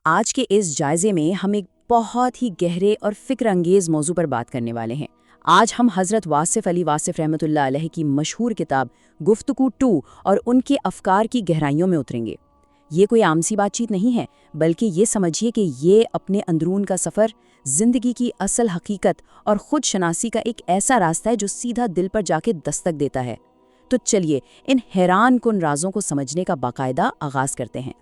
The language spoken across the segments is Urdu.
آج کے اس جائزے میں ہم ایک بہت ہی گہرے اور فکر انگیز موضوع پر بات کرنے والے ہیں۔ آج ہم حضرت واصف علی واصف رحمۃ اللہ علیہ کی مشہور کتاب گفتگو 2 اور ان کے افکار کی گہرائیوں میں اتریں گے۔ یہ کوئی عام سی بات چیت نہیں ہے، بلکہ یہ سمجھیے کہ یہ اپنے اندرون کا سفر، زندگی کی اصل حقیقت اور خود شناسی کا ایک ایسا راستہ ہے جو سیدھا دل پر جا کے دستک دیتا ہے۔ تو چلیے ان حیران کن رازوں کو سمجھنے کا باقاعدہ آغاز کرتے ہیں۔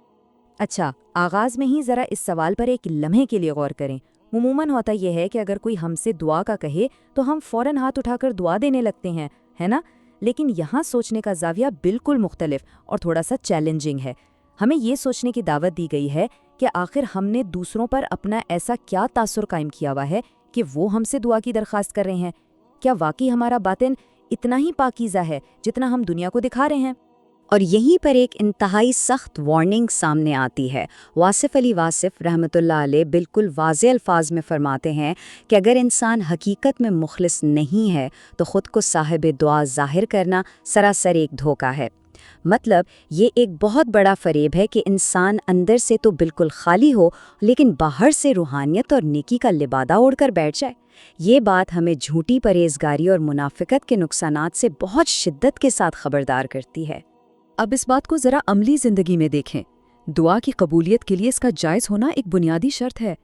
اچھا، آغاز میں ہی ذرا اس سوال پر ایک لمحے کے لیے غور کریں۔ عموماً ہوتا یہ ہے کہ اگر کوئی ہم سے دعا کا کہے تو ہم فوراً ہاتھ اٹھا کر دعا دینے لگتے ہیں، ہے نا؟ لیکن یہاں سوچنے کا زاویہ بالکل مختلف اور تھوڑا سا چیلنجنگ ہے۔ ہمیں یہ سوچنے کی دعوت دی گئی ہے کہ آخر ہم نے دوسروں پر اپنا ایسا کیا تاثر قائم کیا ہوا ہے کہ وہ ہم سے دعا کی درخواست کر رہے ہیں؟ کیا واقعی ہمارا باطن اتنا ہی پاکیزہ ہے جتنا ہم دنیا کو دکھا رہے ہیں؟ اور یہیں پر ایک انتہائی سخت وارننگ سامنے آتی ہے۔ واصف علی واصف رحمۃ اللہ علیہ بالکل واضح الفاظ میں فرماتے ہیں کہ اگر انسان حقیقت میں مخلص نہیں ہے تو خود کو صاحب دعا ظاہر کرنا سراسر ایک دھوکہ ہے۔ مطلب یہ ایک بہت بڑا فریب ہے کہ انسان اندر سے تو بالکل خالی ہو لیکن باہر سے روحانیت اور نیکی کا لبادہ اوڑھ کر بیٹھ جائے۔ یہ بات ہمیں جھوٹی پرہیزگاری اور منافقت کے نقصانات سے بہت شدت کے ساتھ خبردار کرتی ہے۔ اب اس بات کو ذرا عملی زندگی میں دیکھیں۔ دعا کی قبولیت کے لیے اس کا جائز ہونا ایک بنیادی شرط ہے۔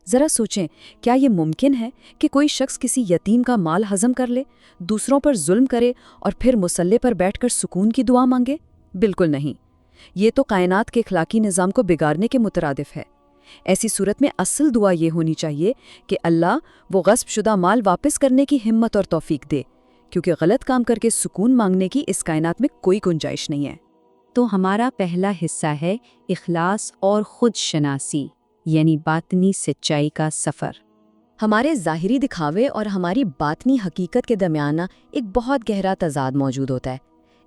ذرا سوچیں، کیا یہ ممکن ہے کہ کوئی شخص کسی یتیم کا مال ہضم کر لے، دوسروں پر ظلم کرے اور پھر مصلے پر بیٹھ کر سکون کی دعا مانگے؟ بالکل نہیں۔ یہ تو کائنات کے اخلاقی نظام کو بگاڑنے کے مترادف ہے۔ ایسی صورت میں اصل دعا یہ ہونی چاہیے کہ اللہ وہ غصب شدہ مال واپس کرنے کی ہمت اور توفیق دے، کیونکہ غلط کام کر کے سکون مانگنے کی اس کائنات میں کوئی گنجائش نہیں ہے۔ تو ہمارا پہلا حصہ ہے اخلاص اور خود شناسی، یعنی باطنی سچائی کا سفر۔ ہمارے ظاہری دکھاوے اور ہماری باطنی حقیقت کے درمیان ایک بہت گہرا تضاد موجود ہوتا ہے۔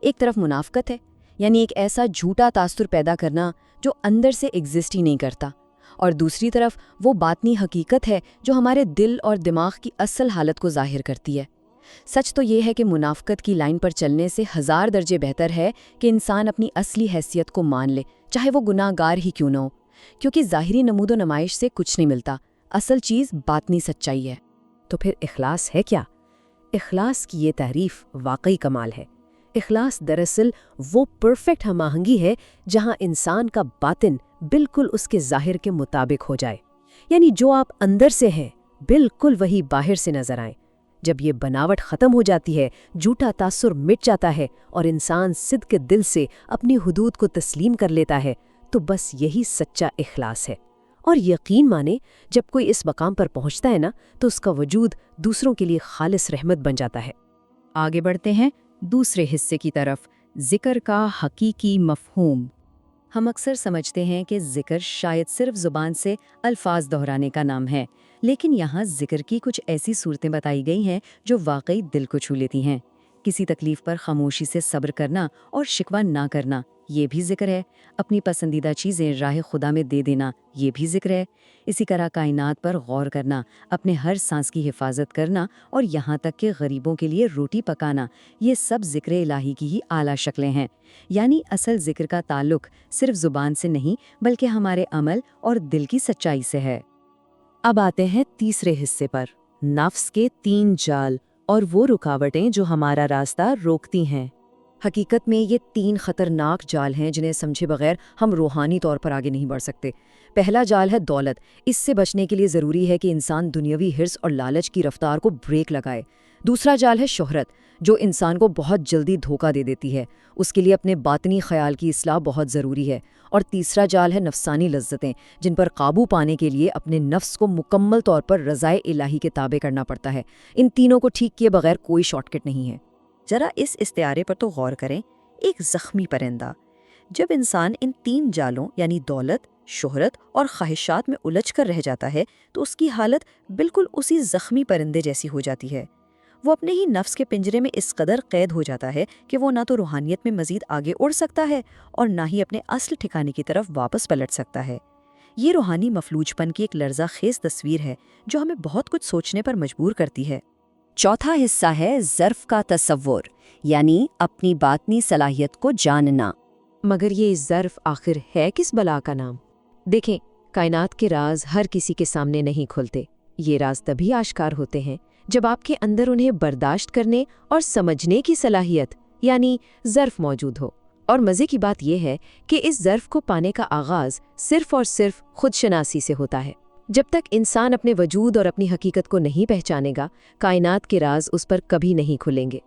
ایک طرف منافقت ہے، یعنی ایک ایسا جھوٹا تاثر پیدا کرنا جو اندر سے ایگزسٹ ہی نہیں کرتا، اور دوسری طرف وہ باطنی حقیقت ہے جو ہمارے دل اور دماغ کی اصل حالت کو ظاہر کرتی ہے۔ سچ تو یہ ہے کہ منافقت کی لائن پر چلنے سے 1000 درجے بہتر ہے کہ انسان اپنی اصلی حیثیت کو مان لے، چاہے وہ گناہ گار ہی کیوں نہ ہو، کیونکہ ظاہری نمود و نمائش سے کچھ نہیں ملتا، اصل چیز باطنی سچائی ہے۔ تو پھر اخلاص ہے کیا؟ اخلاص کی یہ تعریف واقعی کمال ہے۔ اخلاص دراصل وہ پرفیکٹ ہم آہنگی ہے جہاں انسان کا باطن بالکل اس کے ظاہر کے مطابق ہو جائے، یعنی جو آپ اندر سے ہیں بالکل وہی باہر سے نظر آئے۔ جب یہ بناوٹ ختم ہو جاتی ہے، جھوٹا تاثر مٹ جاتا ہے اور انسان صدق دل سے اپنی حدود کو تسلیم کر لیتا ہے، تو بس یہی سچا اخلاص ہے۔ اور یقین مانے، جب کوئی اس مقام پر پہنچتا ہے نا، تو اس کا وجود دوسروں کے لیے خالص رحمت بن جاتا ہے۔ آگے بڑھتے ہیں دوسرے حصے کی طرف، ذکر کا حقیقی مفہوم۔ ہم اکثر سمجھتے ہیں کہ ذکر شاید صرف زبان سے الفاظ دہرانے کا نام ہے، لیکن یہاں ذکر کی کچھ ایسی صورتیں بتائی گئی ہیں جو واقعی دل کو چھو لیتی ہیں۔ کسی تکلیف پر خاموشی سے صبر کرنا اور شکوہ نہ کرنا، یہ بھی ذکر ہے۔ اپنی پسندیدہ چیزیں راہ خدا میں دے دینا، یہ بھی ذکر ہے۔ اسی طرح کائنات پر غور کرنا، اپنے ہر سانس کی حفاظت کرنا اور یہاں تک کہ غریبوں کے لیے روٹی پکانا، یہ سب ذکر الہی کی ہی اعلیٰ شکلیں ہیں۔ یعنی اصل ذکر کا تعلق صرف زبان سے نہیں بلکہ ہمارے عمل اور دل کی سچائی سے ہے۔ اب آتے ہیں تیسرے حصے پر، نفس کے 3 جال اور وہ رکاوٹیں جو ہمارا راستہ روکتی ہیں۔ حقیقت میں یہ 3 خطرناک جال ہیں جنہیں سمجھے بغیر ہم روحانی طور پر آگے نہیں بڑھ سکتے۔ پہلا جال ہے دولت۔ اس سے بچنے کے لیے ضروری ہے کہ انسان دنیاوی حرص اور لالچ کی رفتار کو بریک لگائے۔ دوسرا جال ہے شہرت، جو انسان کو بہت جلدی دھوکہ دے دیتی ہے۔ اس کے لیے اپنے باطنی خیال کی اصلاح بہت ضروری ہے۔ اور تیسرا جال ہے نفسانی لذتیں، جن پر قابو پانے کے لیے اپنے نفس کو مکمل طور پر رضائے الہی کے تابع کرنا پڑتا ہے۔ ان تینوں کو ٹھیک کیے بغیر کوئی شارٹ کٹ نہیں ہے۔ ذرا اس استعارے پر تو غور کریں، ایک زخمی پرندہ۔ جب انسان ان 3 جالوں یعنی دولت، شہرت اور خواہشات میں الجھ کر رہ جاتا ہے تو اس کی حالت بالکل اسی زخمی پرندے جیسی ہو جاتی ہے۔ وہ اپنے ہی نفس کے پنجرے میں اس قدر قید ہو جاتا ہے کہ وہ نہ تو روحانیت میں مزید آگے اڑ سکتا ہے اور نہ ہی اپنے اصل ٹھکانے کی طرف واپس پلٹ سکتا ہے۔ یہ روحانی مفلوج پن کی ایک لرزہ خیز تصویر ہے جو ہمیں بہت کچھ سوچنے پر مجبور کرتی ہے۔ چوتھا حصہ ہے ظرف کا تصور، یعنی اپنی باطنی صلاحیت کو جاننا۔ مگر یہ ظرف آخر ہے کس بلا کا نام؟ دیکھیں، کائنات کے راز ہر کسی کے سامنے نہیں کھلتے۔ یہ راز تبھی آشکار ہوتے ہیں جب آپ کے اندر انہیں برداشت کرنے اور سمجھنے کی صلاحیت یعنی ظرف موجود ہو۔ اور مزے کی بات یہ ہے کہ اس ظرف کو پانے کا آغاز صرف اور صرف خود شناسی سے ہوتا ہے۔ جب تک انسان اپنے وجود اور اپنی حقیقت کو نہیں پہچانے گا، کائنات کے راز اس پر کبھی نہیں کھلیں گے۔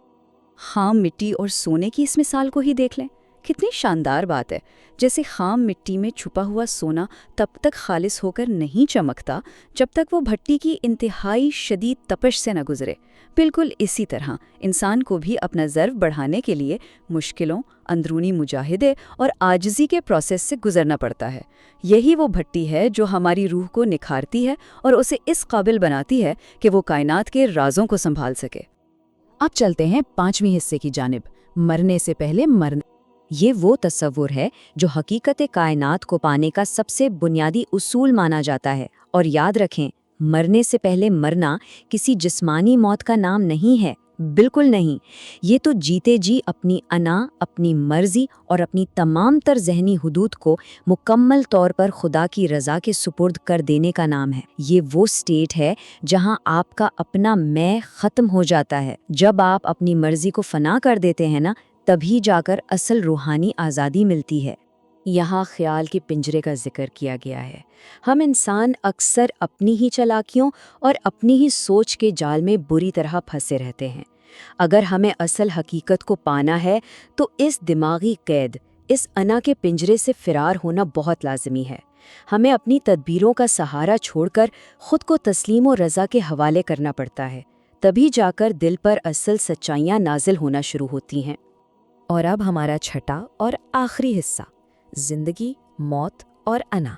خام مٹی اور سونے کی اس مثال کو ہی دیکھ لیں، کتنی شاندار بات ہے۔ جیسے خام مٹی میں چھپا ہوا سونا تب تک خالص ہو کر نہیں چمکتا جب تک وہ بھٹی کی انتہائی شدید تپش سے نہ گزرے، بالکل اسی طرح انسان کو بھی اپنا ظرف بڑھانے کے لیے مشکلوں، اندرونی مجاہدے اور عاجزی کے پروسیس سے گزرنا پڑتا ہے۔ یہی وہ بھٹی ہے جو ہماری روح کو نکھارتی ہے اور اسے اس قابل بناتی ہے کہ وہ کائنات کے رازوں کو سنبھال سکے۔ اب چلتے ہیں 5ویں حصے کی جانب، مرنے سے پہلے مرنا۔ یہ وہ تصور ہے جو حقیقت کائنات کو پانے کا سب سے بنیادی اصول مانا جاتا ہے۔ اور یاد رکھیں، مرنے سے پہلے مرنا کسی جسمانی موت کا نام نہیں ہے، بالکل نہیں۔ یہ تو جیتے جی اپنی انا، اپنی مرضی اور اپنی تمام تر ذہنی حدود کو مکمل طور پر خدا کی رضا کے سپرد کر دینے کا نام ہے۔ یہ وہ سٹیٹ ہے جہاں آپ کا اپنا میں ختم ہو جاتا ہے۔ جب آپ اپنی مرضی کو فنا کر دیتے ہیں نا، تبھی جا کر اصل روحانی آزادی ملتی ہے۔ یہاں خیال کے پنجرے کا ذکر کیا گیا ہے۔ ہم انسان اکثر اپنی ہی چالاکیوں اور اپنی ہی سوچ کے جال میں بری طرح پھنسے رہتے ہیں۔ اگر ہمیں اصل حقیقت کو پانا ہے تو اس دماغی قید، اس انا کے پنجرے سے فرار ہونا بہت لازمی ہے۔ ہمیں اپنی تدبیروں کا سہارا چھوڑ کر خود کو تسلیم و رضا کے حوالے کرنا پڑتا ہے، تبھی جا کر دل پر اصل سچائیاں نازل ہونا شروع ہوتی ہیں۔ اور اب ہمارا چھٹا اور آخری حصہ، زندگی، موت اور انا۔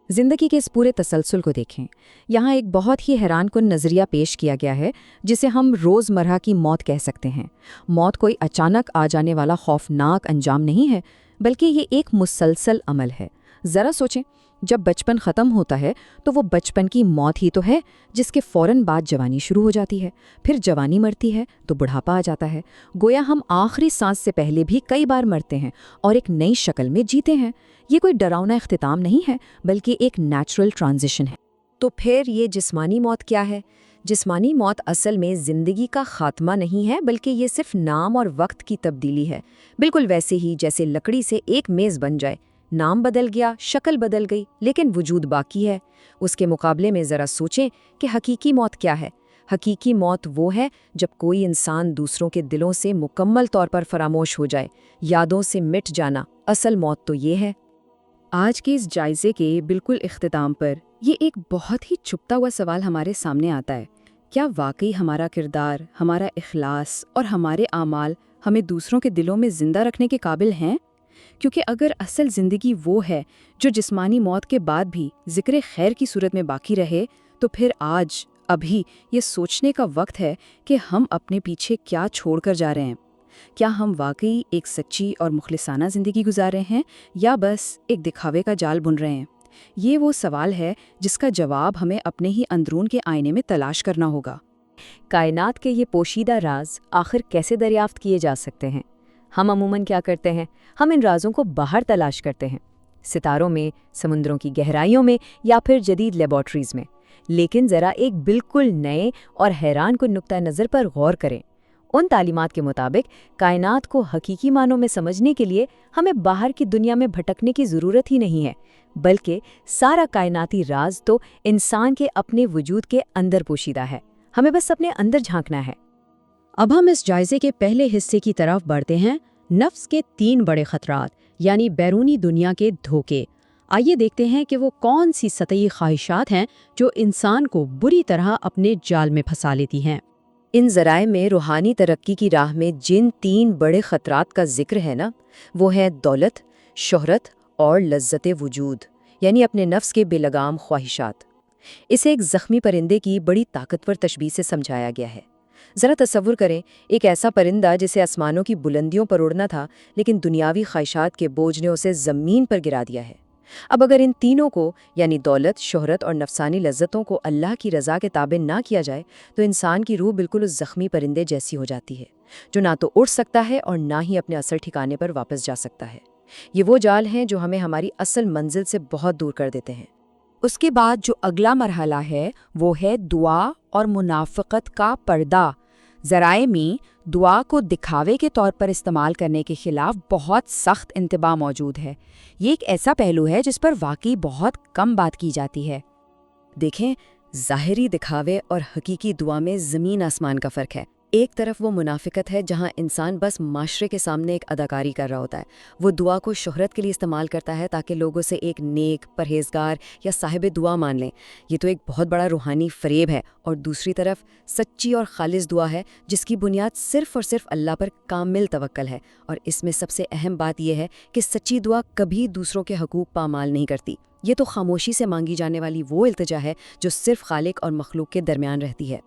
زندگی کے اس پورے تسلسل کو دیکھیں۔ یہاں ایک بہت ہی حیران کن نظریہ پیش کیا گیا ہے جسے ہم روزمرہ کی موت کہہ سکتے ہیں۔ موت کوئی اچانک آ جانے والا خوفناک انجام نہیں ہے، بلکہ یہ ایک مسلسل عمل ہے۔ ذرا سوچیں، جب بچپن ختم ہوتا ہے تو وہ بچپن کی موت ہی تو ہے، جس کے فوراً بعد جوانی شروع ہو جاتی ہے، پھر جوانی مرتی ہے تو بڑھاپا آ جاتا ہے۔ گویا ہم آخری سانس سے پہلے بھی کئی بار مرتے ہیں اور ایک نئی شکل میں جیتے ہیں۔ یہ کوئی ڈراؤنا اختتام نہیں ہے، بلکہ ایک نیچرل ٹرانزیشن ہے۔ تو پھر یہ جسمانی موت کیا ہے؟ جسمانی موت اصل میں زندگی کا خاتمہ نہیں ہے، بلکہ یہ صرف نام اور وقت کی تبدیلی ہے۔ بالکل ویسے ہی جیسے لکڑی سے ایک میز بن جائے، نام بدل گیا، شکل بدل گئی، لیکن وجود باقی ہے۔ اس کے مقابلے میں ذرا سوچیں کہ حقیقی موت کیا ہے۔ حقیقی موت وہ ہے جب کوئی انسان دوسروں کے دلوں سے مکمل طور پر فراموش ہو جائے، یادوں سے مٹ جانا۔ اصل موت تو یہ ہے۔ آج کے اس جائزے کے بالکل اختتام پر یہ ایک بہت ہی چھپتا ہوا سوال ہمارے سامنے آتا ہے۔ کیا واقعی ہمارا کردار، ہمارا اخلاص اور ہمارے اعمال ہمیں دوسروں کے دلوں میں زندہ رکھنے کے قابل ہیں؟ کیونکہ اگر اصل زندگی وہ ہے جو جسمانی موت کے بعد بھی ذکر خیر کی صورت میں باقی رہے، تو پھر آج، ابھی یہ سوچنے کا وقت ہے کہ ہم اپنے پیچھے کیا چھوڑ کر جا رہے ہیں۔ کیا ہم واقعی ایک سچی اور مخلصانہ زندگی گزار رہے ہیں یا بس ایک دکھاوے کا جال بن رہے ہیں؟ یہ وہ سوال ہے جس کا جواب ہمیں اپنے ہی اندرون کے آئینے میں تلاش کرنا ہوگا۔ کائنات کے یہ پوشیدہ راز آخر کیسے دریافت کیے جا سکتے ہیں؟ ہم عموماً کیا کرتے ہیں؟ ہم ان رازوں کو باہر تلاش کرتے ہیں، ستاروں میں، سمندروں کی گہرائیوں میں یا پھر جدید لیبارٹریز میں۔ لیکن ذرا ایک بالکل نئے اور حیران کن نقطہ نظر پر غور کریں۔ ان تعلیمات کے مطابق کائنات کو حقیقی معنوں میں سمجھنے کے لیے ہمیں باہر کی دنیا میں بھٹکنے کی ضرورت ہی نہیں ہے، بلکہ سارا کائناتی راز تو انسان کے اپنے وجود کے اندر پوشیدہ ہے۔ ہمیں بس اپنے اندر جھانکنا ہے۔ اب ہم اس جائزے کے پہلے حصے کی طرف بڑھتے ہیں، نفس کے 3 بڑے خطرات یعنی بیرونی دنیا کے دھوکے۔ آئیے دیکھتے ہیں کہ وہ کون سی سطحی خواہشات ہیں جو انسان کو بری طرح اپنے جال میں پھنسا لیتی ہیں۔ ان ذرائع میں روحانی ترقی کی راہ میں جن 3 بڑے خطرات کا ذکر ہے نا، وہ ہیں دولت، شہرت اور لذت وجود، یعنی اپنے نفس کے بے لگام خواہشات۔ اسے ایک زخمی پرندے کی بڑی طاقتور تشبیہ سے سمجھایا گیا ہے۔ ذرا تصور کریں، ایک ایسا پرندہ جسے آسمانوں کی بلندیوں پر اڑنا تھا، لیکن دنیاوی خواہشات کے بوجھ نے اسے زمین پر گرا دیا ہے۔ اب اگر ان تینوں کو یعنی دولت، شہرت اور نفسانی لذتوں کو اللہ کی رضا کے تابع نہ کیا جائے تو انسان کی روح بالکل اس زخمی پرندے جیسی ہو جاتی ہے، جو نہ تو اڑ سکتا ہے اور نہ ہی اپنے اصل ٹھکانے پر واپس جا سکتا ہے۔ یہ وہ جال ہیں جو ہمیں ہماری اصل منزل سے بہت دور کر دیتے ہیں۔ اس کے بعد جو اگلا مرحلہ ہے وہ ہے دعا اور منافقت کا پردہ۔ ذرائع میں دعا کو دکھاوے کے طور پر استعمال کرنے کے خلاف بہت سخت انتباہ موجود ہے۔ یہ ایک ایسا پہلو ہے جس پر واقعی بہت کم بات کی جاتی ہے۔ دیکھیں، ظاہری دکھاوے اور حقیقی دعا میں زمین آسمان کا فرق ہے۔ ایک طرف وہ منافقت ہے جہاں انسان بس معاشرے کے سامنے ایک اداکاری کر رہا ہوتا ہے۔ وہ دعا کو شہرت کے لیے استعمال کرتا ہے تاکہ لوگوں سے ایک نیک، پرہیزگار یا صاحب دعا مان لیں۔ یہ تو ایک بہت بڑا روحانی فریب ہے۔ اور دوسری طرف سچی اور خالص دعا ہے جس کی بنیاد صرف اور صرف اللہ پر کامل توکل ہے۔ اور اس میں سب سے اہم بات یہ ہے کہ سچی دعا کبھی دوسروں کے حقوق پامال نہیں کرتی۔ یہ تو خاموشی سے مانگی جانے والی وہ التجا ہے جو صرف خالق اور مخلوق کے درمیان رہتی ہے۔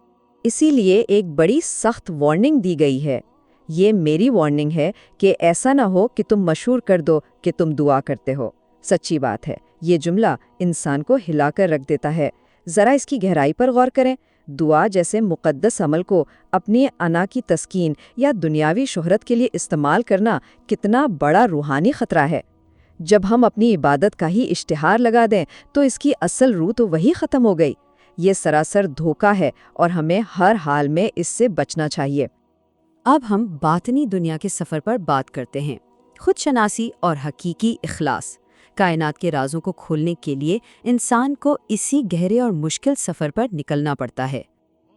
اسی لیے ایک بڑی سخت وارننگ دی گئی ہے۔ یہ میری وارننگ ہے کہ ایسا نہ ہو کہ تم مشہور کر دو کہ تم دعا کرتے ہو۔ سچی بات ہے، یہ جملہ انسان کو ہلا کر رکھ دیتا ہے۔ ذرا اس کی گہرائی پر غور کریں۔ دعا جیسے مقدس عمل کو اپنی انا کی تسکین یا دنیاوی شہرت کے لیے استعمال کرنا کتنا بڑا روحانی خطرہ ہے۔ جب ہم اپنی عبادت کا ہی اشتہار لگا دیں تو اس کی اصل روح تو وہی ختم ہو گئی۔ یہ سراسر دھوکہ ہے اور ہمیں ہر حال میں اس سے بچنا چاہیے۔ اب ہم باطنی دنیا کے سفر پر بات کرتے ہیں۔ خود شناسی اور حقیقی اخلاص۔ کائنات کے رازوں کو کھولنے کے لیے انسان کو اسی گہرے اور مشکل سفر پر نکلنا پڑتا ہے۔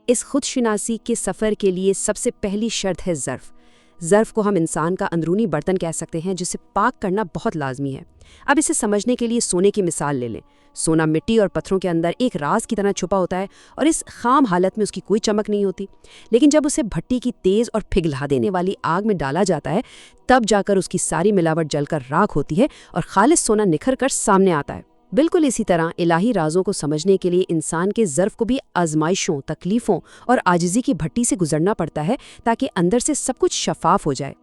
اس خود شناسی کے سفر کے لیے سب سے پہلی شرط ہے ظرف۔ ظرف کو ہم انسان کا اندرونی برتن کہہ سکتے ہیں جسے پاک کرنا بہت لازمی ہے۔ اب اسے سمجھنے کے لیے سونے کی مثال لے لیں۔ سونا مٹی اور پتھروں کے اندر ایک راز کی طرح چھپا ہوتا ہے اور اس خام حالت میں اس کی کوئی چمک نہیں ہوتی، لیکن جب اسے بھٹی کی تیز اور پگھلا دینے والی آگ میں ڈالا جاتا ہے تب جا کر اس کی ساری ملاوٹ جل کر راکھ ہوتی ہے اور خالص سونا نکھر کر سامنے آتا ہے۔ بالکل اسی طرح الہی رازوں کو سمجھنے کے لیے انسان کے ظرف کو بھی آزمائشوں، تکلیفوں اور عاجزی کی بھٹی سے گزرنا پڑتا ہے تاکہ اندر سے سب کچھ شفاف ہو جائے۔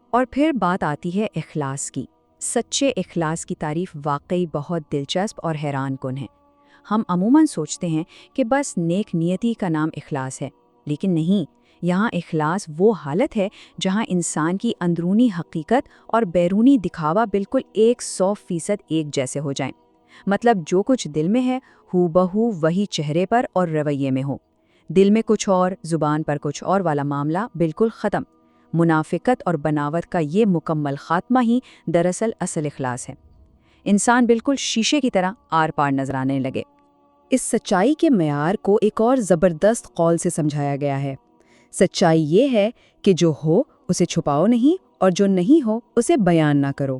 اور پھر بات آتی ہے اخلاص کی۔ سچے اخلاص کی تعریف واقعی بہت دلچسپ اور حیران کن ہے۔ ہم عموماً سوچتے ہیں کہ بس نیک نیتی کا نام اخلاص ہے، لیکن نہیں، یہاں اخلاص وہ حالت ہے جہاں انسان کی اندرونی حقیقت اور بیرونی دکھاوا بالکل 100% ایک جیسے ہو جائیں۔ مطلب جو کچھ دل میں ہے ہو بہو وہی چہرے پر اور رویے میں ہو۔ دل میں کچھ اور، زبان پر کچھ اور والا معاملہ بالکل ختم۔ منافقت اور بناوٹ کا یہ مکمل خاتمہ ہی دراصل اصل اخلاص ہے۔ انسان بالکل شیشے کی طرح آر پار نظر آنے لگے۔ اس سچائی کے معیار کو ایک اور زبردست قول سے سمجھایا گیا ہے۔ سچائی یہ ہے کہ جو ہو اسے چھپاؤ نہیں اور جو نہیں ہو اسے بیان نہ کرو۔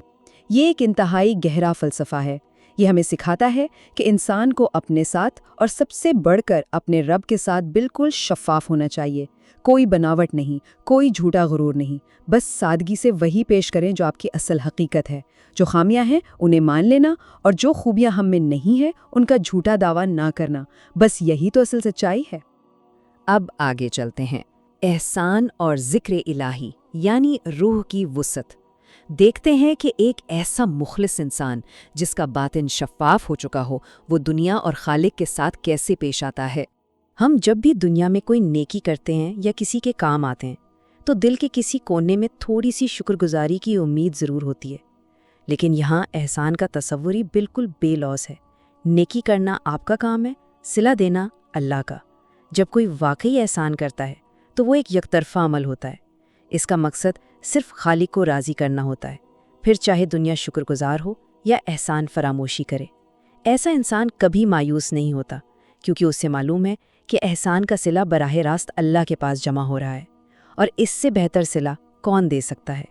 یہ ایک انتہائی گہرا فلسفہ ہے۔ یہ ہمیں سکھاتا ہے کہ انسان کو اپنے ساتھ اور سب سے بڑھ کر اپنے رب کے ساتھ بالکل شفاف ہونا چاہیے۔ کوئی بناوٹ نہیں، کوئی جھوٹا غرور نہیں، بس سادگی سے وہی پیش کریں جو آپ کی اصل حقیقت ہے۔ جو خامیاں ہیں انہیں مان لینا اور جو خوبیاں ہم میں نہیں ہیں ان کا جھوٹا دعویٰ نہ کرنا، بس یہی تو اصل سچائی ہے۔ اب آگے چلتے ہیں۔ احسان اور ذکر الہی یعنی روح کی وسعت۔ دیکھتے ہیں کہ ایک ایسا مخلص انسان جس کا باطن شفاف ہو چکا ہو وہ دنیا اور خالق کے ساتھ کیسے پیش آتا ہے۔ ہم جب بھی دنیا میں کوئی نیکی کرتے ہیں یا کسی کے کام آتے ہیں تو دل کے کسی کونے میں تھوڑی سی شکر گزاری کی امید ضرور ہوتی ہے، لیکن یہاں احسان کا تصور ہی بالکل بے لوث ہے۔ نیکی کرنا آپ کا کام ہے، صلہ دینا اللہ کا۔ جب کوئی واقعی احسان کرتا ہے تو وہ ایک یک طرفہ عمل ہوتا ہے۔ اس کا مقصد صرف خالق کو راضی کرنا ہوتا ہے، پھر چاہے دنیا شکر گزار ہو یا احسان فراموشی کرے۔ ایسا انسان کبھی مایوس نہیں ہوتا کیونکہ اسے معلوم ہے کہ احسان کا صلہ براہ راست اللہ کے پاس جمع ہو رہا ہے، اور اس سے بہتر صلہ کون دے سکتا ہے۔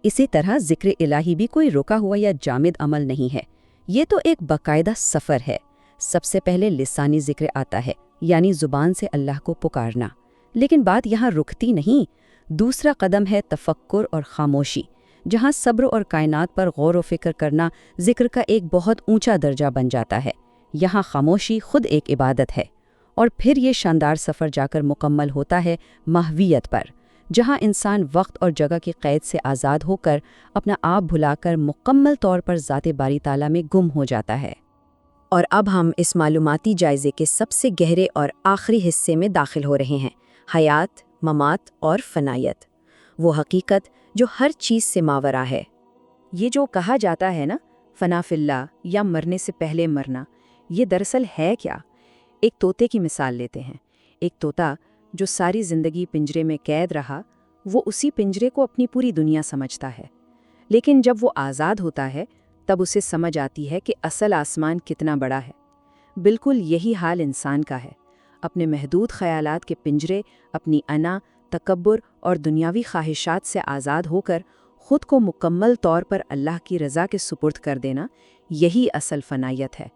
اسی طرح ذکر الہی بھی کوئی رکا ہوا یا جامد عمل نہیں ہے، یہ تو ایک باقاعدہ سفر ہے۔ سب سے پہلے لسانی ذکر آتا ہے، یعنی زبان سے اللہ کو پکارنا، لیکن بات یہاں رکتی نہیں۔ دوسرا قدم ہے تفکر اور خاموشی، جہاں صبر اور کائنات پر غور و فکر کرنا ذکر کا ایک بہت اونچا درجہ بن جاتا ہے۔ یہاں خاموشی خود ایک عبادت ہے۔ اور پھر یہ شاندار سفر جا کر مکمل ہوتا ہے ماہویت پر، جہاں انسان وقت اور جگہ کی قید سے آزاد ہو کر اپنا آپ بھلا کر مکمل طور پر ذات باری تعالیٰ میں گم ہو جاتا ہے۔ اور اب ہم اس معلوماتی جائزے کے سب سے گہرے اور آخری حصے میں داخل ہو رہے ہیں، حیات، ممات اور فنائیت، وہ حقیقت جو ہر چیز سے ماورا ہے۔ یہ جو کہا جاتا ہے نا، فنا فی اللہ یا مرنے سے پہلے مرنا، یہ دراصل ہے کیا؟ ایک طوطے کی مثال لیتے ہیں۔ ایک طوطا جو ساری زندگی پنجرے میں قید رہا، وہ اسی پنجرے کو اپنی پوری دنیا سمجھتا ہے، لیکن جب وہ آزاد ہوتا ہے تب اسے سمجھ آتی ہے کہ اصل آسمان کتنا بڑا ہے۔ بالکل یہی حال انسان کا ہے۔ اپنے محدود خیالات کے پنجرے، اپنی انا، تکبر اور دنیاوی خواہشات سے آزاد ہو کر خود کو مکمل طور پر اللہ کی رضا کے سپرد کر دینا، یہی اصل فنائیت ہے۔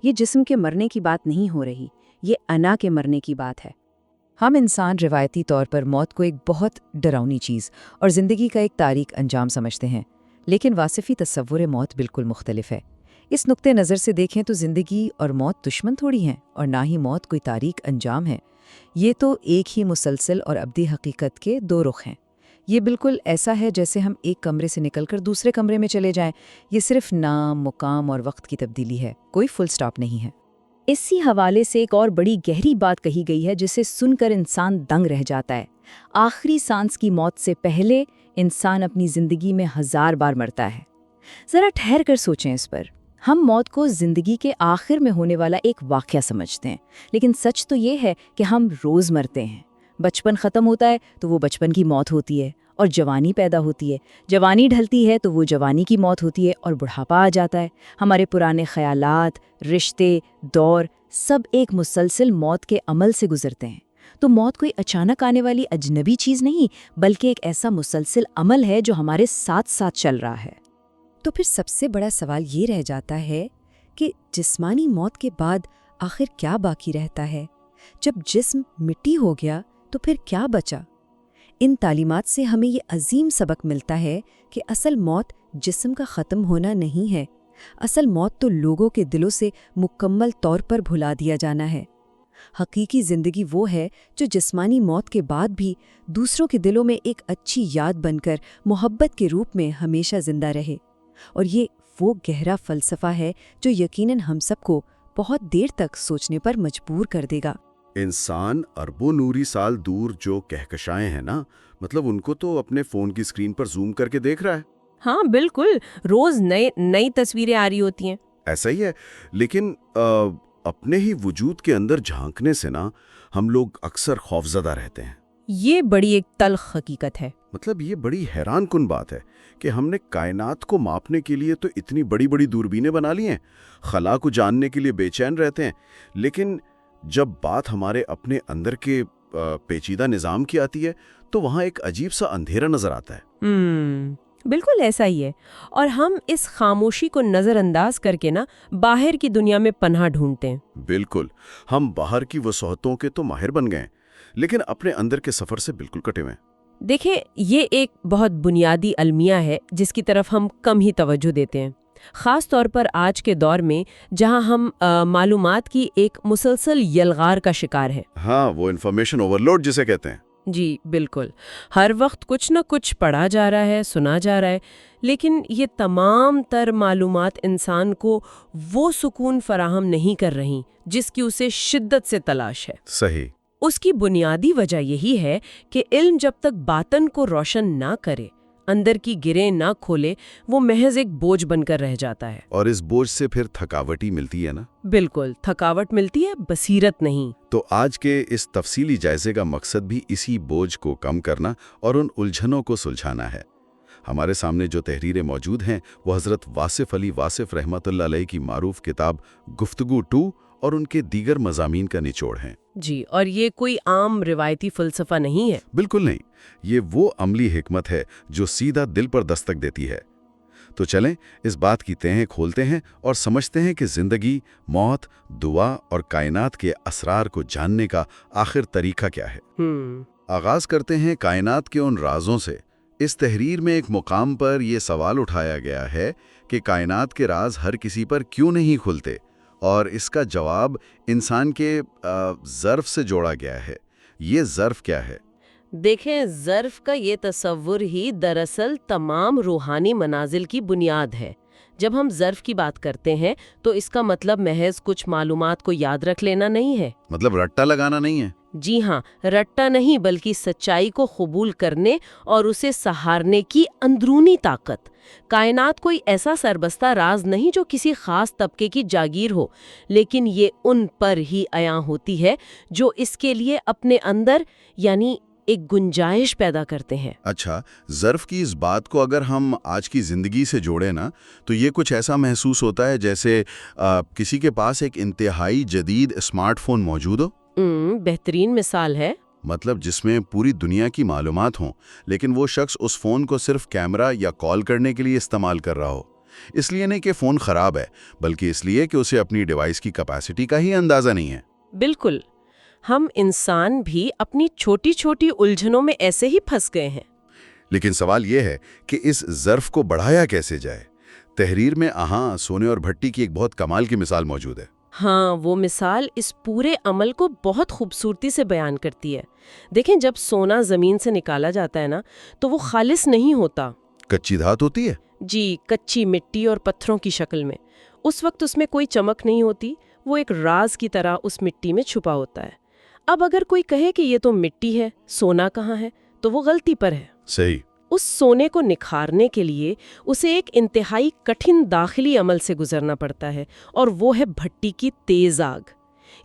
یہ جسم کے مرنے کی بات نہیں ہو رہی، یہ انا کے مرنے کی بات ہے۔ ہم انسان روایتی طور پر موت کو ایک بہت ڈراؤنی چیز اور زندگی کا ایک تاریک انجام سمجھتے ہیں، لیکن واصفی تصور موت بالکل مختلف ہے۔ اس نقطۂ نظر سے دیکھیں تو زندگی اور موت دشمن تھوڑی ہیں، اور نہ ہی موت کوئی تاریک انجام ہے۔ یہ تو ایک ہی مسلسل اور ابدی حقیقت کے دو رخ ہیں۔ یہ بالکل ایسا ہے جیسے ہم ایک کمرے سے نکل کر دوسرے کمرے میں چلے جائیں۔ یہ صرف نام، مقام اور وقت کی تبدیلی ہے، کوئی فل سٹاپ نہیں ہے۔ اسی حوالے سے ایک اور بڑی گہری بات کہی گئی ہے جسے سن کر انسان دنگ رہ جاتا ہے۔ آخری سانس کی موت سے پہلے انسان اپنی زندگی میں 1000 بار مرتا ہے۔ ذرا ٹھہر کر سوچیں اس پر۔ ہم موت کو زندگی کے آخر میں ہونے والا ایک واقعہ سمجھتے ہیں، لیکن سچ تو یہ ہے کہ ہم روز مرتے ہیں۔ بچپن ختم ہوتا ہے تو وہ بچپن کی موت ہوتی ہے، اور جوانی پیدا ہوتی ہے۔ جوانی ڈھلتی ہے تو وہ جوانی کی موت ہوتی ہے، اور بڑھاپا آ جاتا ہے۔ ہمارے پرانے خیالات، رشتے، دور سب ایک مسلسل موت کے عمل سے گزرتے ہیں۔ تو موت کوئی اچانک آنے والی اجنبی چیز نہیں، بلکہ ایک ایسا مسلسل عمل ہے جو ہمارے ساتھ ساتھ چل رہا ہے۔ تو پھر سب سے بڑا سوال یہ رہ جاتا ہے کہ جسمانی موت کے بعد آخر کیا باقی رہتا ہے؟ جب جسم مٹی ہو گیا تو پھر کیا بچا؟ ان تعلیمات سے ہمیں یہ عظیم سبق ملتا ہے کہ اصل موت جسم کا ختم ہونا نہیں ہے، اصل موت تو لوگوں کے دلوں سے مکمل طور پر بھلا دیا جانا ہے۔ حقیقی زندگی وہ ہے جو جسمانی موت کے بعد بھی دوسروں کے دلوں میں ایک اچھی یاد بن کر محبت کے روپ میں ہمیشہ زندہ رہے، اور یہ وہ گہرا فلسفہ ہے جو یقیناً ہم سب کو بہت دیر تک سوچنے پر مجبور کر دے گا۔ انسان اربوں نوری سال دور جو کہکشائیں ہیں نا، مطلب ان کو تو اپنے فون کی اسکرین پر زوم کر کے دیکھ رہا ہے۔ ہاں بالکل، روز نئی تصویریں آ رہی ہوتی ہیں۔ ایسا ہی ہے، لیکن اپنے ہی وجود کے اندر جھانکنے سے نا ہم لوگ اکثر خوفزدہ رہتے ہیں۔ یہ بڑی ایک تلخ حقیقت ہے۔ مطلب یہ بڑی حیران کن بات ہے کہ ہم نے کائنات کو ماپنے کے لیے تو اتنی بڑی بڑی دوربینیں بنا لی ہیں، خلا کو جاننے کے لیے بے چین رہتے ہیں، لیکن جب بات ہمارے اپنے اندر کے پیچیدہ نظام کی آتی ہے تو وہاں ایک عجیب سا اندھیرا نظر آتا ہے۔ بالکل ایسا ہی ہے، اور ہم اس خاموشی کو نظر انداز کر کے نا باہر کی دنیا میں پناہ ڈھونڈتے ہیں۔ بالکل، ہم باہر کی وسعتوں کے تو ماہر بن گئے، لیکن اپنے اندر کے سفر سے بالکل کٹے ہوئے ہیں۔ دیکھیں، یہ ایک بہت بنیادی المیہ ہے جس کی طرف ہم کم ہی توجہ دیتے ہیں، خاص طور پر آج کے دور میں جہاں ہم معلومات کی ایک مسلسل یلغار کا شکار ہیں۔ ہاں، وہ انفارمیشن اوورلوڈ جسے کہتے ہیں۔ جی بالکل، ہر وقت کچھ نہ کچھ پڑھا جا رہا ہے، سنا جا رہا ہے، لیکن یہ تمام تر معلومات انسان کو وہ سکون فراہم نہیں کر رہی جس کی اسے شدت سے تلاش ہے۔ صحیح۔ اس کی بنیادی وجہ یہی ہے کہ علم جب تک باطن کو روشن نہ کرے، اندر کی گریں نہ کھولے، وہ محض ایک بوجھ بن کر رہ جاتا ہے۔ اور اس بوجھ سے پھر تھکاوٹ ہی ملتی ہے نا؟ بالکل، تھکاوٹ ملتی ہے، بصیرت نہیں۔ تو آج کے اس تفصیلی جائزے کا مقصد بھی اسی بوجھ کو کم کرنا اور ان الجھنوں کو سلجھانا ہے۔ ہمارے سامنے جو تحریریں موجود ہیں وہ حضرت واصف علی واصف رحمۃ اللہ علیہ کی معروف کتاب گفتگو 2 اور ان کے دیگر مضامین کا نچوڑ ہیں۔ جی، اور یہ کوئی عام روایتی فلسفہ نہیں ہے۔ بالکل نہیں، یہ وہ عملی حکمت ہے جو سیدھا دل پر دستک دیتی ہے۔ تو چلیں اس بات کی تہیں کھولتے ہیں اور سمجھتے ہیں کہ زندگی، موت، دعا اور کائنات کے اسرار کو جاننے کا آخر طریقہ کیا ہے۔ آغاز کرتے ہیں کائنات کے ان رازوں سے۔ اس تحریر میں ایک مقام پر یہ سوال اٹھایا گیا ہے کہ کائنات کے راز ہر کسی پر کیوں نہیں کھلتے، اور اس کا جواب انسان کے ظرف سے جوڑا گیا ہے۔ یہ ظرف کیا ہے؟ دیکھیں، ظرف کا یہ تصور ہی دراصل تمام روحانی منازل کی بنیاد ہے۔ جب ہم ظرف کی بات کرتے ہیں تو اس کا مطلب محض کچھ معلومات کو یاد رکھ لینا نہیں ہے۔ مطلب رٹا لگانا نہیں ہے؟ جی ہاں، رٹا نہیں بلکہ سچائی کو قبول کرنے اور اسے سہارنے کی اندرونی طاقت۔ کائنات کوئی ایسا سربستہ راز نہیں جو کسی خاص طبقے کی جاگیر ہو، لیکن یہ ان پر ہی عیاں ہوتی ہے جو اس کے لیے اپنے اندر یعنی ایک گنجائش پیدا کرتے ہیں۔ اچھا، ظرف کی اس بات کو اگر ہم آج کی زندگی سے جوڑیں نا تو یہ کچھ ایسا محسوس ہوتا ہے جیسے کسی کے پاس ایک انتہائی جدید اسمارٹ فون موجود ہو۔ بہترین مثال ہے۔ مطلب جس میں پوری دنیا کی معلومات ہوں، لیکن وہ شخص اس فون کو صرف کیمرہ یا کال کرنے کے لیے استعمال کر رہا ہو۔ اس لیے نہیں کہ فون خراب ہے، بلکہ اس لیے کہ اسے اپنی ڈیوائس کی کیپیسٹی کا ہی اندازہ نہیں ہے۔ بالکل، ہم انسان بھی اپنی چھوٹی چھوٹی الجھنوں میں ایسے ہی پھنس گئے ہیں۔ لیکن سوال یہ ہے کہ اس ظرف کو بڑھایا کیسے جائے؟ تحریر میں سونے اور بھٹی کی ایک بہت کمال کی مثال موجود ہے۔ ہاں، وہ مثال اس پورے عمل کو بہت خوبصورتی سے بیان کرتی ہے۔ دیکھیں، جب سونا زمین سے نکالا جاتا ہے نا تو وہ خالص نہیں ہوتا۔ کچی دھات ہوتی ہے؟ جی، کچی مٹی اور پتھروں کی شکل میں۔ اس وقت اس میں کوئی چمک نہیں ہوتی، وہ ایک راز کی طرح اس مٹی میں چھپا ہوتا ہے۔ اب اگر کوئی کہے کہ یہ تو مٹی ہے، سونا کہاں ہے، تو وہ غلطی پر ہے۔ صحیح۔ اس سونے کو نکھارنے کے لیے اسے ایک انتہائی کٹھن داخلی عمل سے گزرنا پڑتا ہے، اور وہ ہے بھٹی کی تیز آگ۔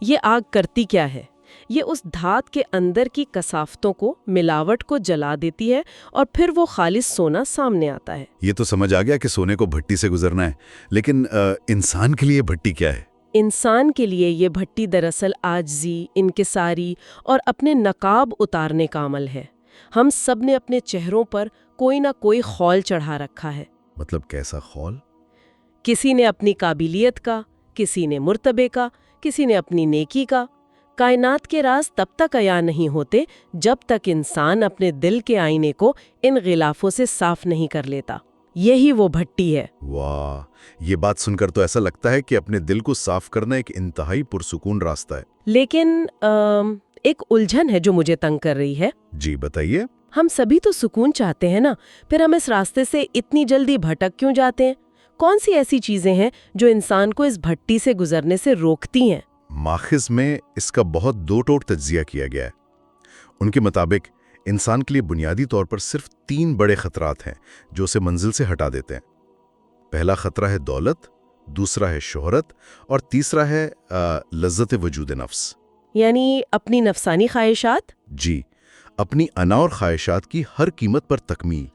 یہ آگ کرتی کیا ہے؟ یہ اس دھات کے اندر کی کثافتوں کو، ملاوٹ کو جلا دیتی ہے، اور پھر وہ خالص سونا سامنے آتا ہے۔ یہ تو سمجھ آ گیا کہ سونے کو بھٹی سے گزرنا ہے، لیکن انسان کے لیے بھٹی کیا ہے؟ انسان کے لیے یہ بھٹی دراصل عاجزی، انکساری اور اپنے نقاب اتارنے کا عمل ہے۔ ہم سب نے اپنے چہروں پر کوئی نہ کوئی خول چڑھا رکھا ہے۔ مطلب کیسا خول؟ کسی نے اپنی قابلیت کا، کسی نے مرتبے کا، کسی نے اپنی نیکی کا۔ کائنات کے راز تب تک عیاں نہیں ہوتے جب تک انسان اپنے دل کے آئینے کو ان غلافوں سے صاف نہیں کر لیتا۔ یہی وہ بھٹی ہے۔ واہ، یہ بات سن کر تو ایسا لگتا ہے کہ اپنے دل کو صاف کرنا ایک انتہائی پرسکون راستہ ہے۔ لیکن ایک الجھن ہے جو مجھے تنگ کر رہی ہے۔ جی بتائیے۔ ہم سبھی تو سکون چاہتے ہیں نا، پھر ہم اس راستے سے اتنی جلدی بھٹک کیوں جاتے ہیں؟ کون سی ایسی چیزیں ہیں جو انسان کو اس بھٹی سے گزرنے سے روکتی ہیں؟ ماخذ میں اس کا بہت دو ٹوٹ تجزیہ کیا گیا ہے۔ ان کے مطابق انسان کے لیے بنیادی طور پر صرف 3 بڑے خطرات ہیں جو اسے منزل سے ہٹا دیتے ہیں۔ پہلا خطرہ ہے دولت، دوسرا ہے شہرت، اور تیسرا ہے لذت وجود نفس۔ یعنی اپنی نفسانی خواہشات؟ جی، اپنی انا اور خواہشات کی ہر قیمت پر تکمیل۔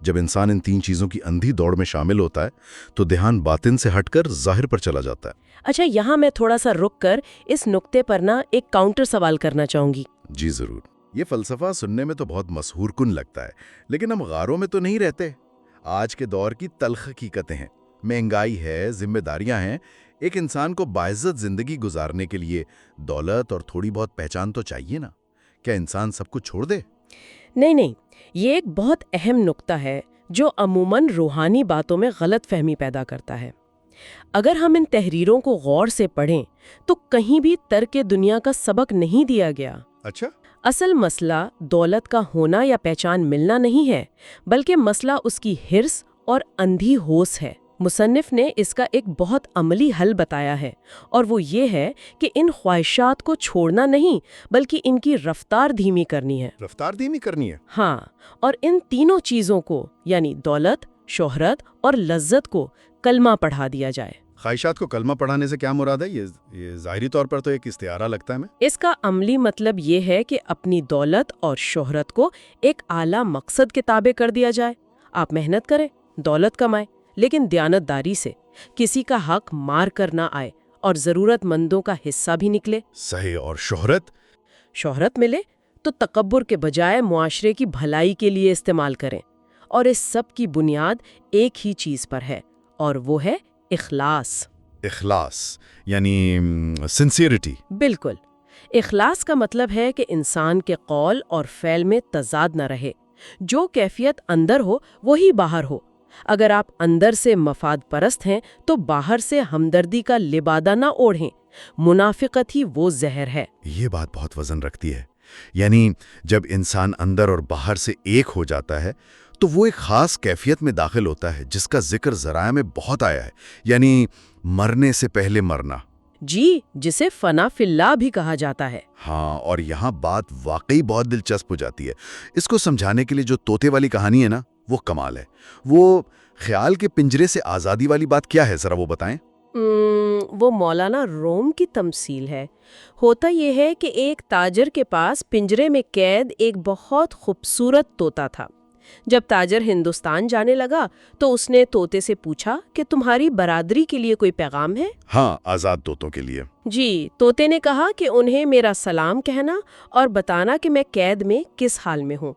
جب انسان ان 3 چیزوں کی اندھی دوڑ میں شامل ہوتا ہے تو دھیان باطن سے ہٹ کر ظاہر پر چلا جاتا ہے۔ اچھا، یہاں میں تھوڑا سا رک کر اس نقطے پر ایک کاؤنٹر سوال کرنا چاہوں گی۔ جی ضرور۔ یہ فلسفہ سننے میں تو بہت مسحور کن لگتا ہے، لیکن ہم غاروں میں تو نہیں رہتے۔ آج کے دور کی تلخ حقیقتیں ہیں، مہنگائی ہے، ذمہ داریاں ہیں۔ ایک انسان کو باعزت زندگی گزارنے کے لیے دولت اور تھوڑی بہت پہچان تو چاہیے نا۔ کیا انسان سب کچھ چھوڑ دے؟ نہیں، یہ ایک بہت اہم نقطہ ہے جو عموماً روحانی باتوں میں غلط فہمی پیدا کرتا ہے۔ اگر ہم ان تحریروں کو غور سے پڑھیں تو کہیں بھی ترک دنیا کا سبق نہیں دیا گیا۔ اچھا۔ اصل مسئلہ دولت کا ہونا یا پہچان ملنا نہیں ہے، بلکہ مسئلہ اس کی حرص اور اندھی ہوس ہے۔ مصنف نے اس کا ایک بہت عملی حل بتایا ہے، اور وہ یہ ہے کہ ان خواہشات کو چھوڑنا نہیں بلکہ ان کی رفتار دھیمی کرنی ہے۔ رفتار دھیمی کرنی ہے؟ ہاں، اور ان تینوں چیزوں کو یعنی دولت، شہرت اور لذت کو کلمہ پڑھا دیا جائے۔ خواہشات کو کلمہ پڑھانے سے کیا مراد ہے؟ یہ ظاہری طور پر تو ایک استعارہ لگتا ہے ہمیں۔ اس کا عملی مطلب یہ ہے کہ اپنی دولت اور شہرت کو ایک اعلیٰ مقصد کے تابع کر دیا جائے۔ آپ محنت کریں، دولت کمائیں، لیکن دیانت داری سے، کسی کا حق مار کر نہ آئے اور ضرورت مندوں کا حصہ بھی نکلے۔ صحیح۔ اور شہرت ملے تو تکبر کے بجائے معاشرے کی بھلائی کے لیے استعمال کریں، اور اس سب کی بنیاد ایک ہی چیز پر ہے، اور وہ ہے اخلاص یعنی سنسیئرٹی۔ بالکل۔ اخلاص کا مطلب ہے کہ انسان کے قول اور فعل میں تضاد نہ رہے۔ جو کیفیت اندر ہو وہی باہر ہو۔ اگر آپ اندر سے مفاد پرست ہیں تو باہر سے ہمدردی کا لبادہ نہ اوڑھیں۔ منافقت ہی وہ زہر ہے۔ یہ بات بہت وزن رکھتی ہے۔ یعنی جب انسان اندر اور باہر سے ایک ہو جاتا ہے تو وہ ایک خاص کیفیت میں داخل ہوتا ہے جس کا ذکر ذرائع میں بہت آیا ہے، یعنی مرنے سے پہلے مرنا۔ جی، جسے فنا فی اللہ بھی کہا جاتا ہے۔ ہاں، اور یہاں بات واقعی بہت دلچسپ ہو جاتی ہے۔ اس کو سمجھانے کے لیے جو طوطے والی کہانی ہے نا، وہ کمال ہے۔ وہ خیال کے پنجرے سے آزادی والی بات کیا ہے، ذرا وہ بتائیں۔ وہ مولانا روم کی تمثیل ہے۔ ہوتا یہ ہے کہ ایک تاجر کے پاس پنجرے میں قید ایک بہت خوبصورت طوطا تھا۔ جب تاجر ہندوستان جانے لگا تو اس نے طوطے سے پوچھا کہ تمہاری برادری کے لیے کوئی پیغام ہے؟ ہاں، آزاد طوطوں کے لیے۔ جی، طوطے نے کہا کہ انہیں میرا سلام کہنا اور بتانا کہ میں قید میں کس حال میں ہوں۔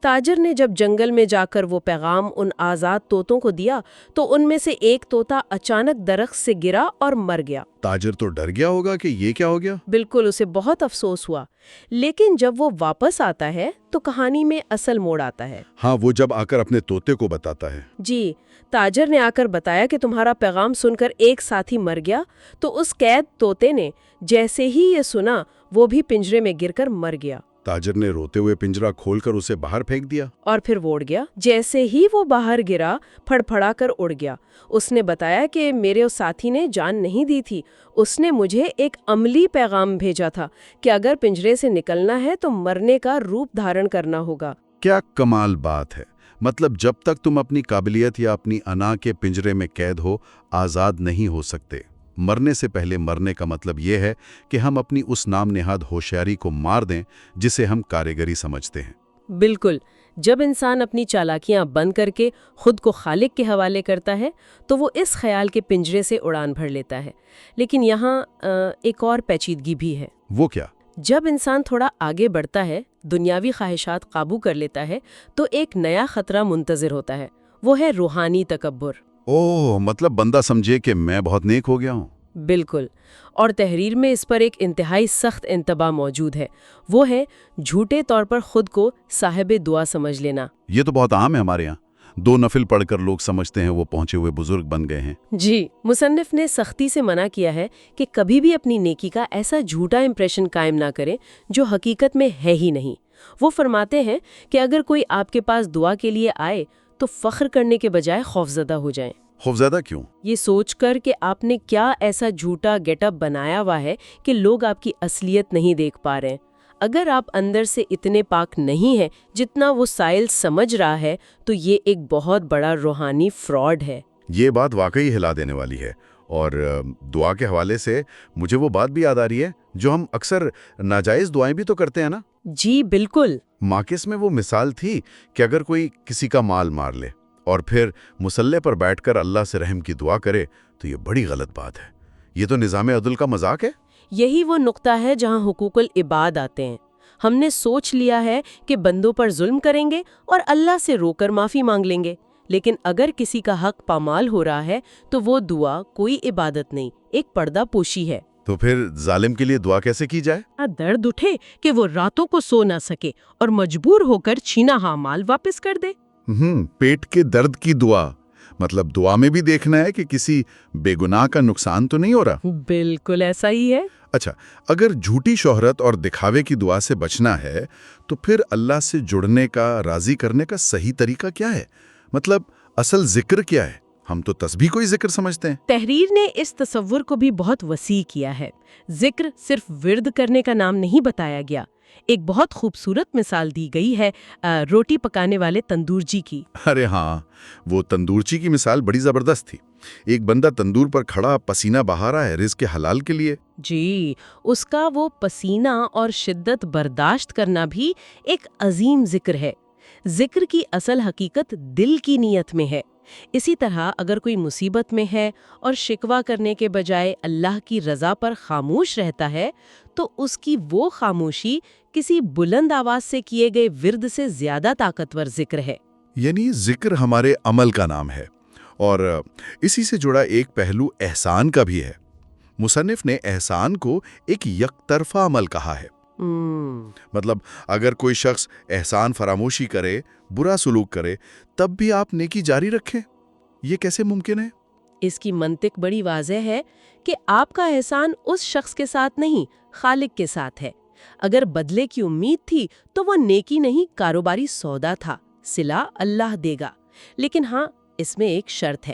تاجر نے جب جنگل میں جا کر وہ پیغام ان آزاد طوطوں کو دیا تو ان میں سے ایک طوطا اچانک درخت سے گرا اور مر گیا۔ تاجر تو ڈر گیا ہوگا کہ یہ کیا ہو گیا۔ بالکل، اسے بہت افسوس ہوا، لیکن جب وہ واپس آتا ہے تو کہانی میں اصل موڑ آتا ہے۔ ہاں، وہ جب آ کر اپنے طوطے کو بتاتا ہے۔ جی، تاجر نے آ کر بتایا کہ تمہارا پیغام سن کر ایک ساتھی مر گیا، تو اس قید طوطے نے جیسے ہی یہ سنا وہ بھی پنجرے میں گر کر مر گیا۔ تاجر نے روتے ہوئے پنجرا کھول کر اسے باہر پھینک دیا۔ اور پھر وہ اڑ گیا۔ جیسے ہی وہ باہر گرا، پھڑ پھڑا کر اڑ گیا۔ اس نے بتایا کہ میرے اس ساتھی نے جان نہیں دی تھی، اس نے مجھے ایک عملی پیغام بھیجا تھا کہ اگر پنجرے سے نکلنا ہے تو مرنے کا روپ دھارن کرنا ہوگا۔ کیا کمال بات ہے! مطلب جب تک تم اپنی قابلیت یا اپنی انا کے پنجرے میں قید ہو، آزاد نہیں ہو سکتے۔ مرنے سے پہلے مرنے کا مطلب یہ ہے کہ ہم اپنی اس نام نہاد ہوشیاری کو مار دیں جسے ہم کاریگری سمجھتے ہیں۔ بالکل، جب انسان اپنی چالاکیاں بند کر کے خود کو خالق کے حوالے کرتا ہے تو وہ اس خیال کے پنجرے سے اڑان بھر لیتا ہے۔ لیکن یہاں ایک اور پیچیدگی بھی ہے۔ وہ کیا؟ جب انسان تھوڑا آگے بڑھتا ہے، دنیاوی خواہشات قابو کر لیتا ہے، تو ایک نیا خطرہ منتظر ہوتا ہے، وہ ہے روحانی تکبر۔ اوہ، مطلب بندہ سمجھے کہ میں بہت نیک ہو گیا ہوں۔ بالکل، اور تحریر میں اس پر ایک انتہائی سخت انتباہ موجود ہے، وہ ہے جھوٹے طور پر خود کو صاحب دعا سمجھ لینا۔ یہ تو بہت عام ہے ہمارے یہاں۔ 2 نفل پڑھ کر لوگ سمجھتے ہیں وہ پہنچے ہوئے بزرگ بن گئے ہیں۔ جی، مصنف نے سختی سے منع کیا ہے کہ کبھی بھی اپنی نیکی کا ایسا جھوٹا امپریشن قائم نہ کریں جو حقیقت میں ہے ہی نہیں۔ وہ فرماتے ہیں کہ اگر کوئی آپ کے پاس دعا کے لیے آئے تو فخر کرنے کے بجائے خوفزدہ ہو جائیں۔ خوفزدہ کیوں؟ یہ سوچ کر کہ آپ نے کیا ایسا جھوٹا گیٹ اپ بنایا ہوا ہے کہ لوگ آپ کی اصلیت نہیں دیکھ پا رہے ہیں۔ اگر آپ اندر سے اتنے پاک نہیں ہیں جتنا وہ سائل سمجھ رہا ہے تو یہ ایک بہت بڑا روحانی فراڈ ہے۔ یہ بات واقعی ہلا دینے والی ہے، اور دعا کے حوالے سے مجھے وہ بات بھی یاد آ رہی ہے جو ہم اکثر ناجائز دعائیں بھی تو کرتے ہیں نا۔ جی بالکل۔ ماکس میں وہ مثال تھی کہ اگر کوئی کسی کا مال مار لے اور پھر مصلے پر بیٹھ کر اللہ سے رحم کی دعا کرے تو یہ بڑی غلط بات ہے۔ یہ تو نظام عدل کا مذاق ہے۔ یہی وہ نقطہ ہے جہاں حقوق العباد آتے ہیں۔ ہم نے سوچ لیا ہے کہ بندوں پر ظلم کریں گے اور اللہ سے رو کر معافی مانگ لیں گے، لیکن اگر کسی کا حق پامال ہو رہا ہے تو وہ دعا کوئی عبادت نہیں، ایک پردہ پوشی ہے۔ تو پھر ظالم کے لیے دعا کیسے کی جائے؟ درد اٹھے کہ وہ راتوں کو سو نہ سکے اور مجبور ہو کر چھینا ہوا مال واپس کر دے۔ پیٹ کے درد کی دعا، مطلب دعا میں بھی دیکھنا ہے کہ کسی بے گناہ کا نقصان تو نہیں ہو رہا۔ بالکل ایسا ہی ہے۔ اچھا، اگر جھوٹی شہرت اور دکھاوے کی دعا سے بچنا ہے تو پھر اللہ سے جڑنے کا، راضی کرنے کا صحیح طریقہ کیا ہے؟ مطلب اصل ذکر کیا ہے؟ ہم تو تسبیح کو ہی ذکر سمجھتے ہیں۔ تحریر نے اس تصور کو بھی بہت وسیع کیا ہے۔ ذکر صرف ورد کرنے کا نام نہیں بتایا گیا۔ ایک بہت خوبصورت مثال دی گئی ہے روٹی پکانے والے تندورچی کی۔ ارے ہاں، وہ تندورچی کی مثال بڑی زبردست تھی۔ ایک بندہ تندور پر کھڑا پسینہ بہا رہا ہے رزق حلال کے لیے۔ جی، اس کا وہ پسینہ اور شدت برداشت کرنا بھی ایک عظیم ذکر ہے۔ ذکر کی اصل حقیقت دل کی نیت میں ہے۔ اسی طرح اگر کوئی مصیبت میں ہے اور شکوہ کرنے کے بجائے اللہ کی رضا پر خاموش رہتا ہے تو اس کی وہ خاموشی کسی بلند آواز سے کیے گئے ورد سے زیادہ طاقتور ذکر ہے۔ یعنی ذکر ہمارے عمل کا نام ہے، اور اسی سے جڑا ایک پہلو احسان کا بھی ہے۔ مصنف نے احسان کو ایک یک طرفہ عمل کہا ہے۔ مطلب اگر کوئی شخص احسان فراموشی کرے، برا سلوک کرے، تب بھی آپ نیکی جاری رکھیں، یہ کیسے ممکن ہے؟ اس کی منطق بڑی واضح ہے کہ آپ کا احسان اس شخص کے ساتھ نہیں، خالق کے ساتھ ہے۔ اگر بدلے کی امید تھی تو وہ نیکی نہیں، کاروباری سودا تھا، صلہ اللہ دے گا۔ لیکن ہاں، اس میں ایک شرط ہے۔